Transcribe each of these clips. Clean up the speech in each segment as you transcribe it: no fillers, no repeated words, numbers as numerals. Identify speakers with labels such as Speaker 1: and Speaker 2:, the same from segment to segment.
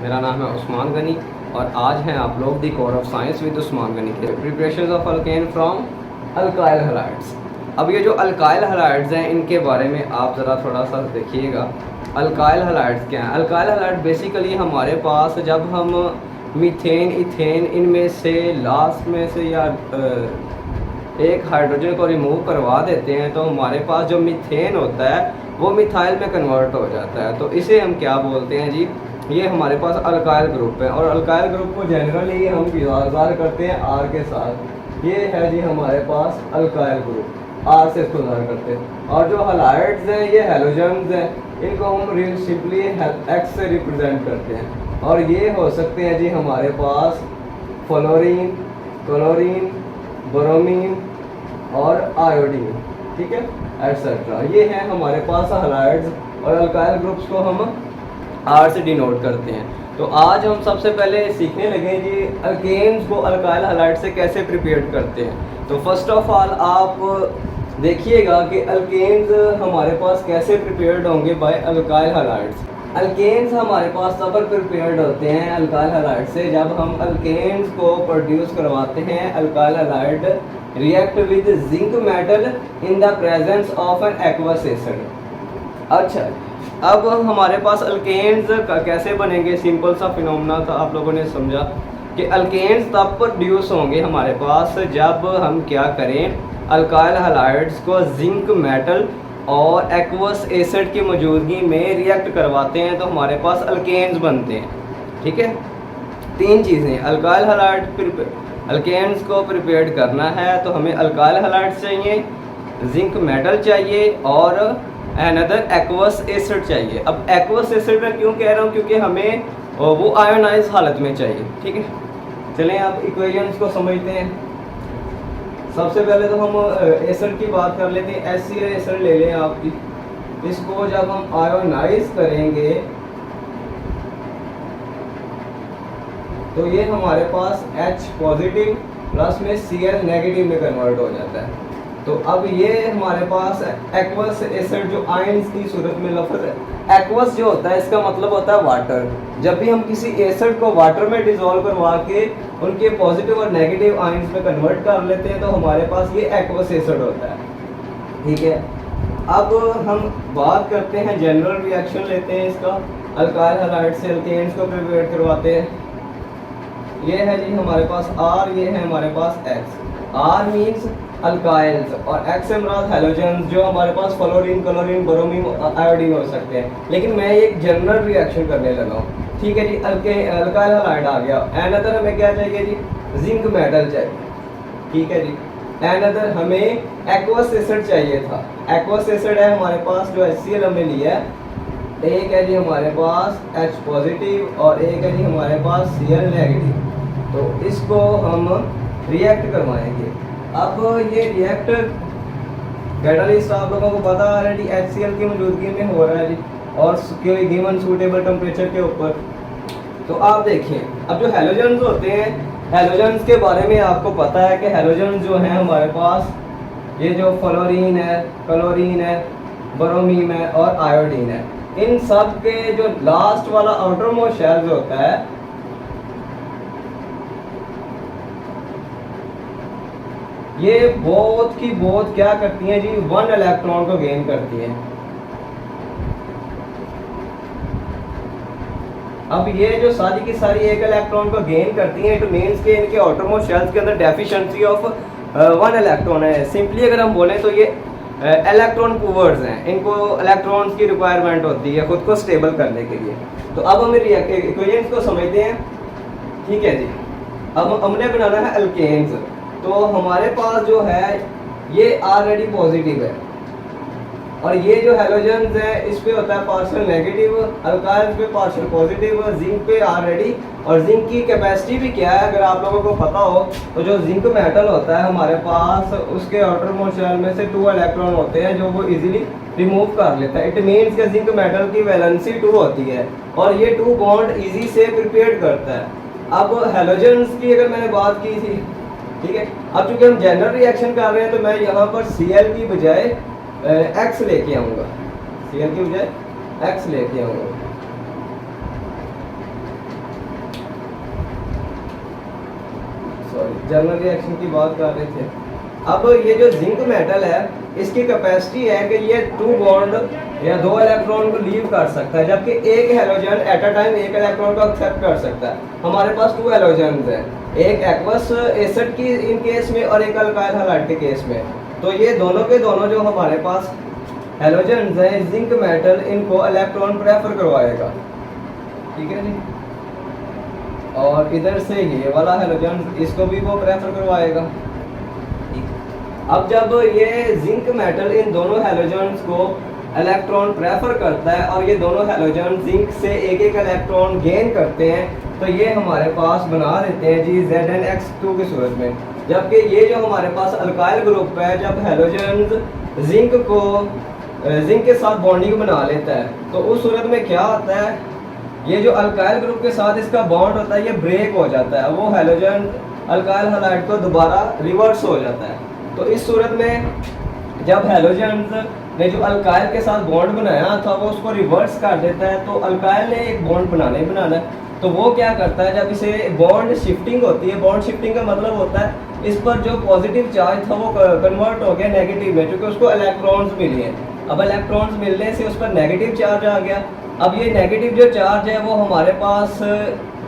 Speaker 1: मेरा नाम है उस्मान गनी और आज हैं आप लोग the core of science with Usman Gani के preparation of alkane from alkyl halides. अब ये जो अल्काइल हैलाइड्स हैं इनके बारे में आप ज़रा थोड़ा सा देखिएगा। अल्काइल हैलाइड्स क्या हैं? अल्काइल हैलाइड बेसिकली हमारे पास जब हम मीथेन इथेन इनमें से लास्ट में से या एक हाइड्रोजन को रिमूव करवा देते हैं तो हमारे पास जो मीथेन होता है वो मिथाइल में कन्वर्ट हो जाता है। तो इसे हम क्या बोलते हैं जी? ये हमारे पास अल्काइल ग्रुप है और अल्काइल ग्रुप को जनरली हम ज़ाहिर करते हैं आर के साथ। ये है जी हमारे पास अल्काइल ग्रुप, आर से इसको ज़ाहिर करते हैं। और जो हैलाइड्स हैं ये हैलोजन्स हैं, इनको हम सिंपली एक्स से रिप्रेजेंट करते हैं। और ये हो सकते हैं जी हमारे पास फ्लोरीन, क्लोरीन, ब्रोमीन और आयोडीन, ठीक है, एटसेट्रा। ये हैं हमारे पास हैलाइड्स और अल्काइल ग्रुप्स को हम आर से डिनोट करते हैं। तो आज हम सबसे पहले सीखने लगे जी अल्केन्स को अल्काइल हैलाइड से कैसे प्रिपेयर करते हैं। तो फर्स्ट ऑफ ऑल आप देखिएगा कि अल्केन्स हमारे पास कैसे प्रिपेयर्ड होंगे बाय अल्काइल हैलाइड्स। अल्केन्स हमारे पास तब पर प्रिपेयर्ड होते हैं अल्काइल हैलाइड से जब हम अल्केन्स को प्रोड्यूस करवाते हैं। Alkyl halide react with zinc metal in the presence of an aqueous acid. अच्छा, अब हमारे पास अल्केन्स कैसे बनेंगे? सिंपल सा फिनोमेना था, आप लोगों ने समझा कि अल्केन्स तब प्रोड्यूस होंगे हमारे पास जब हम क्या करें, अल्काइल हैलाइड्स को जिंक मेटल और एक्वस एसिड की मौजूदगी में रिएक्ट करवाते हैं तो हमारे पास अल्केन्स बनते हैं। ठीक है, तीन चीज़ें, अल्काइल हैलाइड अल्केन्स को प्रिपेयर्ड करना है तो हमें अल्काइल हैलाइड्स चाहिए, जिंक मेटल चाहिए और अनदर एक्वस एसिड चाहिए। अब एक्वस एसिड में क्यों कह रहा हूँ? क्योंकि हमें वो आयोनाइज हालत में चाहिए। ठीक है, चलें आप इक्वेशंस को समझते हैं। सबसे पहले तो हम एसिड की बात कर लेते हैं। HCl एसिड ले लें आप, इसको जब हम आयोनाइज करेंगे तो ये हमारे पास H पॉजिटिव प्लस में Cl नेगेटिव में कन्वर्ट हो जाता है। तो अब ये हमारे पास एक्वस एसिड जो आयंस की सूरत में लफ्ज़ है। एक्वस जो होता है इसका मतलब होता है वाटर। जब भी हम किसी एसिड को वाटर में डिसॉल्व करवा के उनके पॉजिटिव और नेगेटिव आयंस में कन्वर्ट कर लेते हैं तो हमारे पास ये एक्वस एसिड होता है। ठीक है, अब हम बात करते हैं, जनरल रिएक्शन लेते हैं इसका। अल्काइल हैलाइड से अल्केन्स को प्रिपेयर करवाते हैं। ये है जी हमारे पास R, ये है हमारे पास X। R मीन्स अल्काइल्स और X से मुराद हैलोजन्स जो हमारे पास फ्लोरीन, क्लोरीन, ब्रोमीन, आयोडीन हो सकते हैं। लेकिन मैं एक जनरल रिएक्शन करने लगा हूँ। ठीक है जी, अल्काइल हैलाइड आ गया। अनदर हमें क्या चाहिए जी? जिंक मेटल चाहिए। ठीक है जी, अनदर हमें एक्वस एसिड चाहिए था। एक्वस एसिड है हमारे पास जो HCl हमने लिया है। एक है जी हमारे पास H पॉजिटिव और एक है जी हमारे पास Cl नेगेटिव। तो इसको हम रिएक्ट करवाएंगे। अब ये रिएक्ट कैटालिस्ट आप लोगों को पता ऑलरेडी HCl की मौजूदगी में हो रहा है जी और कोई गिवन सूटेबल टेम्परेचर के ऊपर। तो आप देखिए, अब जो हैलोजन्स होते हैं, हैलोजन्स के बारे में आपको पता है कि हैलोजन्स जो हैं हमारे पास ये जो फ्लोरीन है, क्लोरीन है, ब्रोमीन है और आयोडीन है, इन सब के जो लास्ट वाला आउटर मोस्ट शेल होता है ये बहुत क्या करती हैं जी? 1 इलेक्ट्रॉन को गेन करती हैं। अब ये जो सारी की सारी एक इलेक्ट्रॉन को गेन करती हैं, इट मीन्स कि इनके आउटरमोस्ट शेल्स के अंदर डेफिशिएंसी ऑफ 1 इलेक्ट्रॉन है। सिंपली अगर हम बोलें तो ये इलेक्ट्रॉन पुअर्स हैं, इनको इलेक्ट्रॉन्स की रिक्वायरमेंट होती है खुद को स्टेबल करने के लिए। तो अब हम इक्वेशंस को समझते हैं। ठीक है जी, अब हमने बनाना है अल्केन्स। तो हमारे पास जो है ये ऑलरेडी पॉजिटिव है और ये जो हैलोजन्स है इस पे होता है पार्शियल नेगेटिव, अल्काइल्स पे पार्शियल पॉजिटिव, जिंक पे ऑलरेडी। और जिंक की कैपेसिटी भी क्या है अगर आप लोगों को पता हो तो जो जिंक मेटल होता है हमारे पास उसके आउटर मोस्ट शेल में से 2 इलेक्ट्रॉन होते हैं जो वो इजीली रिमूव कर लेता है। इट मीन्स कि जिंक मेटल की वैलेंसी 2 होती है और ये 2 बॉन्ड इजी से प्रिपेयर करता है। अब हैलोजन्स की अगर मैंने बात की थी, ठीक है, अब चूंकि हम जनरल रिएक्शन कर रहे हैं तो मैं यहाँ पर Cl की बजाय X लेके आऊँगा। Cl की बजाय X लेके आऊँगा। जनरल रिएक्शन की बात कर रहे थे। अब ये जो जिंक मेटल है इसकी कैपेसिटी है कि ये 2 बॉन्ड या 2 इलेक्ट्रॉन को लीव कर सकता है, जबकि एक हैलोजन एट अ टाइम एक इलेक्ट्रॉन को एक्सेप्ट कर सकता है। हमारे पास 2 हैलोजन हैं, एक एक्वस एसिड की इन केस में और एक अल्काइल हैलाइड के केस में। तो ये दोनों के दोनों जो हमारे पास हैलोजन हैं जिंक मेटल, इनको इलेक्ट्रॉन प्रेफर करवाएगा, ठीक है जी। और इधर से ये वाला हैलोजन इसको भी वो प्रेफर करवाएगा। अब जब ये जिंक मेटल इन दोनों हैलोजन्स को इलेक्ट्रॉन प्रेफर करता है और ये दोनों हैलोजन जिंक से एक एक इलेक्ट्रॉन गेन करते हैं, तो ये हमारे पास बना देते हैं जी ZnX2 की सूरत में। जबकि ये जो हमारे पास अल्काइल ग्रुप है, जब हैलोजन जिंक के साथ बॉन्डिंग बना लेता है तो उस सूरत में क्या होता है, ये जो अल्काइल ग्रुप के साथ इसका बॉन्ड होता है ये ब्रेक हो जाता है, वो हैलोजन अल्काइल हैलाइड को दोबारा रिवर्स हो जाता है। तो इस सूरत में जब हैलोजन ने जो अल्काइल के साथ बॉन्ड बनाया था वो उसको रिवर्स कर देता है, तो अल्काइल ने एक बॉन्ड बनाना है, तो वो क्या करता है, जब इसे बॉन्ड शिफ्टिंग होती है, बॉन्ड शिफ्टिंग का मतलब होता है इस पर जो पॉजिटिव चार्ज था वो कन्वर्ट हो गया नेगेटिव में, क्योंकि उसको इलेक्ट्रॉन्स मिले हैं। अब इलेक्ट्रॉन्स मिलने से उस पर नेगेटिव चार्ज आ गया। अब ये नेगेटिव जो चार्ज है वो हमारे पास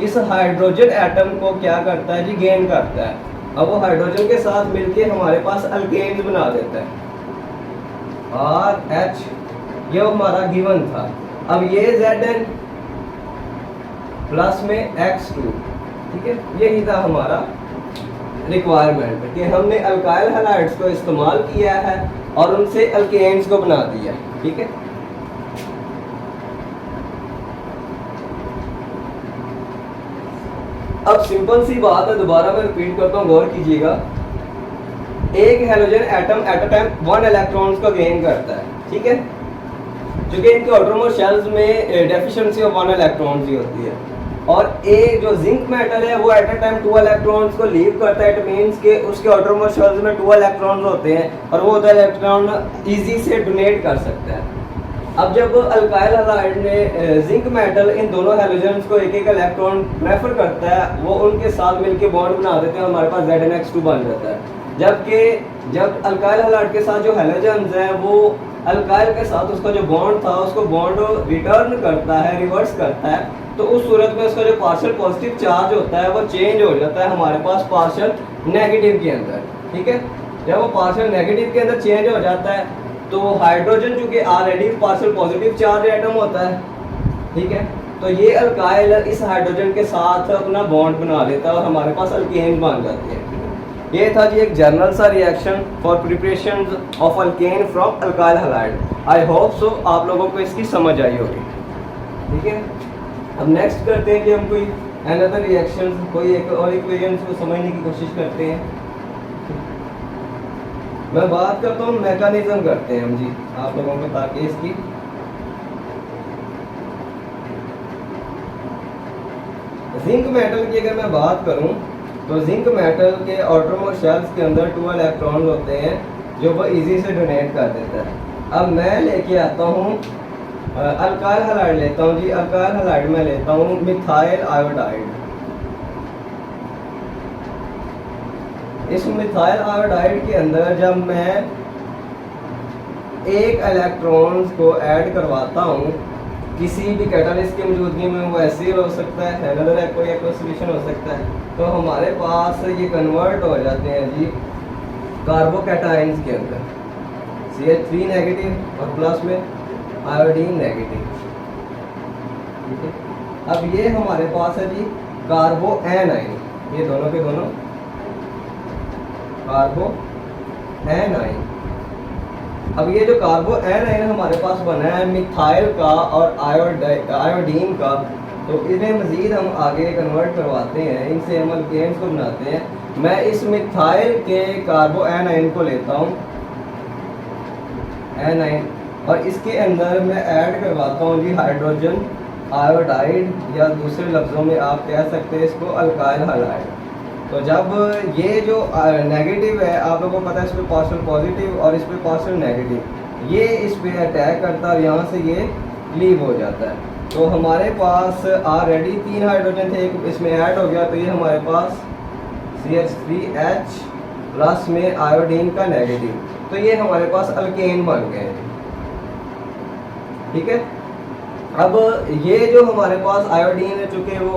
Speaker 1: इस हाइड्रोजन एटम को क्या करता है जी, गेन करता है। अब वो हाइड्रोजन के साथ मिलके हमारे पास अल्केन्स बना देता है, RH, ये हमारा गिवन था। अब ये Zn प्लस में X2, ठीक है, यही था हमारा रिक्वायरमेंट कि हमने अल्काइल हैलाइड्स को इस्तेमाल किया है और उनसे अल्केन्स को बना दिया, ठीक है। अब सिंपल सी बात है, दोबारा मैं रिपीट करता हूँ, गौर कीजिएगा। एक halogen atom at a time 1 electrons को गेन करता है, ठीक है, क्योंकि इनके आउटरमोस्ट शेल्स में डेफिशिएंसी ऑफ 1 इलेक्ट्रॉन्स ही होती है। और ए जो जिंक मेटल है वो एट अ टाइम 2 इलेक्ट्रॉन्स को लीव करता है, इट मींस कि उसके आउटरमोस्ट शेल्स में 2 इलेक्ट्रॉन्स होते हैं और वो 2 इलेक्ट्रॉन इजी से डोनेट कर सकता है। अब जब अल्काइल हैलाइड ने जिंक मेटल इन दोनों हैलोजन्स को एक एक इलेक्ट्रॉन प्रेफर करता है, वो उनके साथ मिलके बॉन्ड बना देते हैं, हमारे पास ZnX2 बन जाता है। जबकि जब अल्काइल हैलाइड के साथ जो हैलोजन्स हैं वो अल्काइल के साथ उसका जो बॉन्ड था उसको बॉन्ड रिटर्न करता है, रिवर्स करता है, तो उस सूरत में उसका जो पार्शियल पॉजिटिव चार्ज होता है वो चेंज हो जाता है हमारे पास पार्शियल नेगेटिव के अंदर, ठीक है। जब वो पार्शियल नेगेटिव के अंदर चेंज हो जाता है तो हाइड्रोजन चूंकि already partial positive charge atom होता है, ठीक है, तो ये अल्काइल इस हाइड्रोजन के साथ अपना बॉन्ड बना लेता है और हमारे पास अल्केन बन जाती है। ये था जी एक जनरल सा reaction for preparation of alkane from alkyl halide. I hope so आप लोगों को इसकी समझ आई होगी, ठीक है। अब नेक्स्ट करते हैं कि हम कोई अनदर रिएक्शन, कोई एक और इक्वेशंस को समझने की कोशिश करते हैं। मैं बात करता हूँ मैकेनिज्म करते हैं हम जी आप लोगों को, ताकि इसकी जिंक मेटल की अगर मैं बात करूं तो जिंक मेटल के आउटरमोस्ट शेल्स के अंदर 2 इलेक्ट्रॉन होते हैं जो वो इजी से डोनेट कर देता है। अब मैं लेके आता हूँ अल्काइल हैलाइड लेता हूँ जी, अल्काइल हैलाइड में लेता हूँ मिथाइल आयोडाइड। इस मिथाइल आयोडाइड के अंदर जब मैं एक इलेक्ट्रॉन्स को ऐड करवाता हूँ किसी भी कैटालिस्ट की मौजूदगी में, वो ऐसे हो सकता है, अनदर है कोई एक सोल्यूशन हो सकता है, तो हमारे पास ये कन्वर्ट हो जाते हैं जी कार्बोकैटाइंस के अंदर, CH3 नेगेटिव और प्लस में आयोडीन नेगेटिव, ठीक है। अब ये हमारे पास है जी कार्बो एनाइन, ये दोनों के दोनों कार्बो एनाइन। अब ये जो कार्बो एनाइन हमारे पास बना है मिथाइल का और आयोडीन का, तो इन्हें मज़ीद हम आगे कन्वर्ट करवाते हैं, इनसे हम अल्केन्स को बनाते हैं। मैं इस मिथाइल के कार्बो एनाइन को लेता हूँ एनाइन, और इसके अंदर मैं ऐड करवाता हूँ जी हाइड्रोजन आयोडाइड, या दूसरे लफ्ज़ों में आप कह सकते हैं इसको अल्काइल हैलाइड। तो जब ये जो नेगेटिव है, आप लोगों को पता है इस पर पार्शियल पॉजिटिव और इस पर पार्शियल नेगेटिव, ये इस पर अटैक करता है और यहाँ से ये लीव हो जाता है। तो हमारे पास ऑलरेडी 3 हाइड्रोजन थे, एक इसमें ऐड हो गया, तो ये हमारे पास CH3H प्लस में आयोडीन का नेगेटिव, तो ये हमारे पास अल्केन बन गए हैं। ठीक है, अब ये जो हमारे पास आयोडीन है, चूंकि वो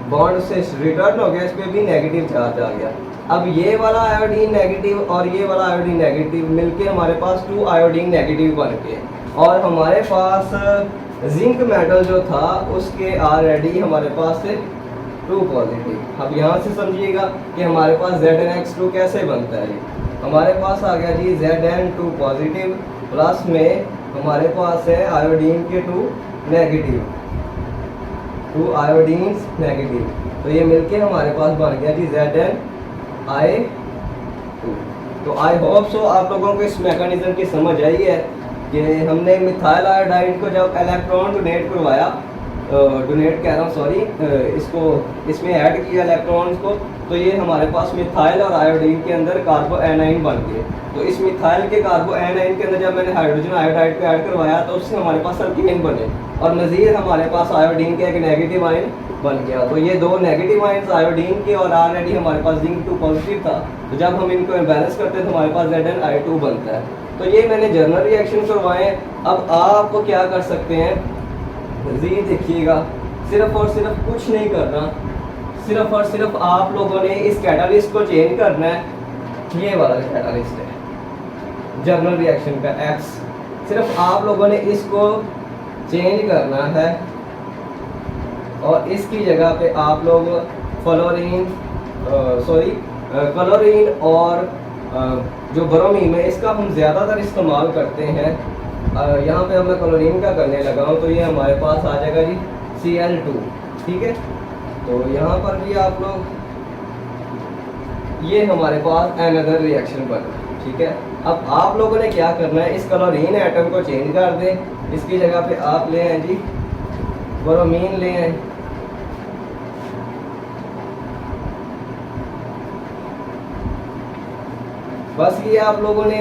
Speaker 1: बॉन्ड से रिटर्न हो गया, इस पर भी नेगेटिव चार्ज आ गया। अब ये वाला आयोडीन नेगेटिव और ये वाला आयोडीन नेगेटिव मिलके हमारे पास 2 आयोडीन नेगेटिव बन गए, और हमारे पास जिंक मेटल जो था उसके ऑलरेडी हमारे पास से 2 पॉजिटिव। अब यहाँ से समझिएगा कि हमारे पास ZnX2 कैसे बनता है। हमारे पास आ गया जी Zn2 पॉजिटिव प्लस में हमारे पास है आयोडीन के 2 नेगेटिव, 2 आयोडीन नेगेटिव, तो ये मिलके हमारे पास बन गया जी ZnI2। तो आई होप सो आप लोगों को इस मैकेनिज्म की समझ आई है कि हमने मिथाइल आयोडाइड को जब इलेक्ट्रॉन डोनेट करवाया, डोनेट कह रहा हूँ सॉरी, इसको इसमें ऐड किया इलेक्ट्रॉन्स को, तो ये हमारे पास मिथाइल और आयोडीन के अंदर कार्बो एनाइन बन गए। तो इस मिथाइल के कार्बो एनाइन के अंदर जब मैंने हाइड्रोजन आयोडाइड को ऐड करवाया तो उससे हमारे पास अल्कीन बने, और मज़ीद हमारे पास आयोडीन का एक नेगेटिव आयन बन गया। तो ये 2 नेगेटिव आयन्स आयोडीन के, और ऑलरेडी हमारे पास जिंक 2 पॉजिटिव था, तो जब हम इनको बैलेंस करते हैं तो हमारे पास ZnI2 बनता है। तो ये मैंने जर्नल रिएक्शन करवाए। अब आप क्या कर सकते हैं, जी देखिएगा, सिर्फ और सिर्फ कुछ नहीं करना, सिर्फ और सिर्फ आप लोगों ने इस कैटालिस्ट को चेंज करना है। ये वाला कैटालिस्ट है जर्नल रिएक्शन का X, सिर्फ आप लोगों ने इसको चेंज करना है, और इसकी जगह पे आप लोग क्लोरीन और जो ब्रोमीन है इसका हम ज़्यादातर इस्तेमाल करते हैं। यहाँ पे मैं क्लोरीन का करने लगा हूँ, तो ये हमारे पास आ जाएगा जी Cl2। ठीक है, तो यहाँ पर भी आप लोग, ये हमारे पास अनदर रिएक्शन बना। ठीक है, अब आप लोगों ने क्या करना है, इस क्लोरीन एटम को चेंज कर दें, इसकी जगह पे आप ले आए जी ब्रोमीन ले आए। बस ये आप लोगों ने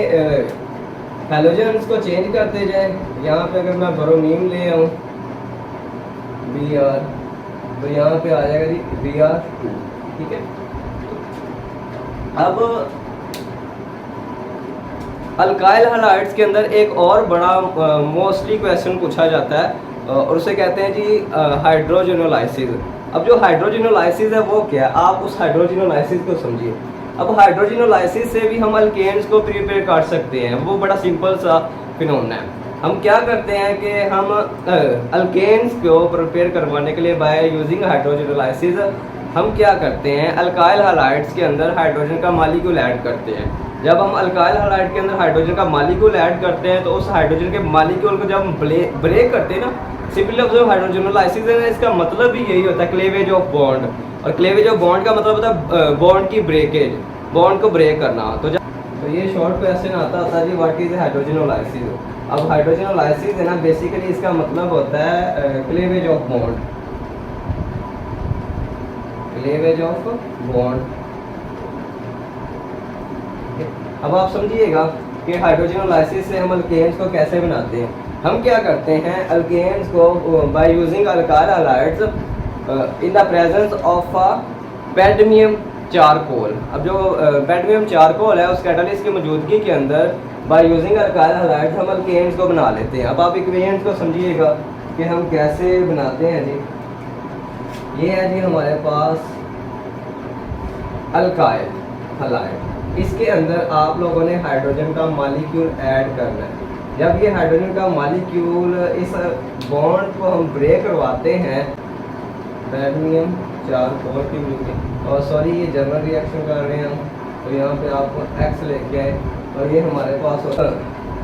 Speaker 1: हैलोजन्स को चेंज करते जाए। यहाँ पे अगर मैं ब्रोमीन ले आऊँ Br, तो यहाँ पे आ जाएगा जी Br2। ठीक है, अब अल्काइल हैलाइड्स के अंदर एक और बड़ा मोस्टली क्वेश्चन पूछा जाता है, और उसे कहते हैं जी हाइड्रोजनोलाइसिस। अब जो हाइड्रोजनोलाइसिस है वो क्या है, आप उस हाइड्रोजनोलाइसिस को समझिए। अब हाइड्रोजनोलाइसिस से भी हम अल्केन्स को प्रिपेयर कर सकते हैं, वो बड़ा सिंपल सा फिनोमेना है। हम क्या करते हैं कि हम अल्केन्स को प्रिपेयर करवाने के लिए बाय यूजिंग हाइड्रोजनोलाइसिस हम क्या करते हैं, अल्काइल हैलाइड्स के अंदर हाइड्रोजन का मॉलिक्यूल ऐड करते हैं। जब हम अल्काइल हैलाइड के अंदर हाइड्रोजन का मॉलिक्यूल ऐड करते हैं तो उस हाइड्रोजन के मॉलिक्यूल को जब हम ब्रेक करते हैं ना, सिंपली जो हाइड्रोजनोलाइसिस है इसका मतलब भी यही होता है, क्लेवेज ऑफ बॉन्ड। और क्लेवेज ऑफ बॉन्ड का मतलब होता है बॉन्ड की ब्रेकेज, बॉन्ड को ब्रेक करना। तो ये शॉर्ट क्वेश्चन आता है जी व्हाट इज हाइड्रोजनोलाइसिस। अब हाइड्रोजनोलाइसिस है ना, बेसिकली इसका मतलब होता है cleavage of bond, cleavage of bond. अब आप समझिएगा कि हाइड्रोजनोलाइसिस से हम अल्केन्स को कैसे बनाते हैं। हम क्या करते हैं, अल्केन्स को by using alkyl halides in the presence of cadmium charcoal. अब जो कैडमियम चारकोल है उस कैटालिस्ट की मौजूदगी के अंदर बाय यूजिंग अल्काइल हैलाइड्स हम अल्केन्स को बना लेते हैं। अब आप इक्वेशंस को समझिएगा कि हम कैसे बनाते हैं जी। ये है जी हमारे पास अल्काइल हैलाइड, इसके अंदर आप लोगों ने हाइड्रोजन का मॉलिक्यूल ऐड करना है। जब ये हाइड्रोजन का मॉलिक्यूल इस बॉन्ड को हम ब्रेक करवाते हैं कैडमियम चारकोल की मिलकर, और सॉरी ये जर्नल रिएक्शन कर रहे हैं हम, तो यहाँ पे आपको X लेके आए और ये हमारे पास होता है।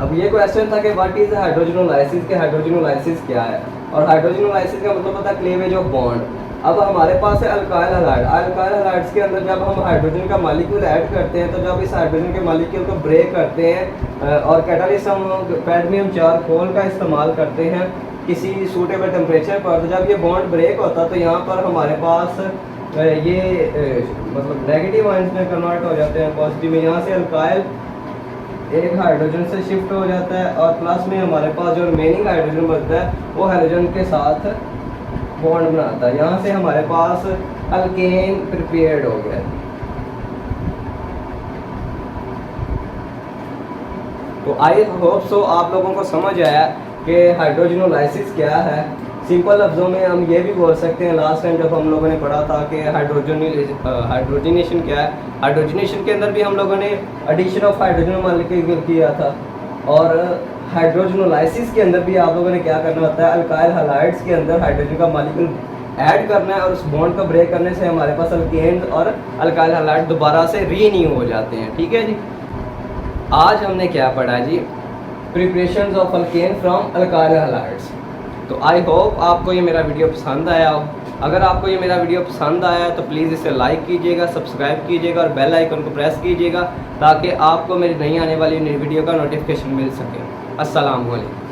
Speaker 1: अब ये क्वेश्चन था कि व्हाट इज हाइड्रोजनोलाइसिस, के हाइड्रोजनोलाइसिस क्या है, और हाइड्रोजनोलाइसिस का मतलब होता है क्लेवेज ऑफ बॉन्ड। अब हमारे पास है अल्काइल हैलाइड। अल्काइल हैलाइड्स के अंदर जब हम हाइड्रोजन का मॉलिक्यूल ऐड करते हैं, तो जब इस हाइड्रोजन के मॉलिक्यूल को ब्रेक करते हैं और कैटालिस्ट हम कैडमियम चारकोल का इस्तेमाल करते हैं किसी सूटेबल टेम्परेचर पर, तो जब ये बॉन्ड ब्रेक होता है तो यहाँ पर हमारे पास ये मतलब नेगेटिव आयंस में कन्वर्ट हो जाते हैं पॉजिटिव में। यहाँ से अल्काइल एक हाइड्रोजन से शिफ्ट हो जाता है और प्लस में हमारे पास जो रिमेनिंग हाइड्रोजन बचता है वो हाइड्रोजन के साथ बॉन्ड बनाता है। यहाँ से हमारे पास अल्केन प्रिपेयर्ड हो गया। तो आई होप सो आप लोगों को समझ आया कि हाइड्रोजनोलाइसिस क्या है। सिंपल लफ्ज़ों में हम ये भी बोल सकते हैं, लास्ट टाइम जब हम लोगों ने पढ़ा था कि हाइड्रोजनेशन क्या है। हाइड्रोजनेशन के अंदर भी हम लोगों ने एडिशन ऑफ हाइड्रोजन मॉलिक्यूल किया था, और हाइड्रोजनोलाइसिस के अंदर भी आप लोगों ने क्या करना होता है, अल्काइल हैलाइड्स के अंदर हाइड्रोजन का मॉलिक्यूल ऐड करना है, और उस बॉन्ड को ब्रेक करने से हमारे पास अल्केन्स और अल्काइल हैलाइड दोबारा से रीन्यू हो जाते हैं। ठीक है जी। आज हमने क्या पढ़ा जी, preparations of alkane from alkyl halides. तो आई होप आपको ये मेरा वीडियो पसंद आया हो। अगर आपको ये मेरा वीडियो पसंद आया तो प्लीज़ इसे लाइक कीजिएगा, सब्सक्राइब कीजिएगा और बेल आइकन को प्रेस कीजिएगा, ताकि आपको मेरी नई आने वाली वीडियो का नोटिफिकेशन मिल सके। अस्सलाम वालेकुम।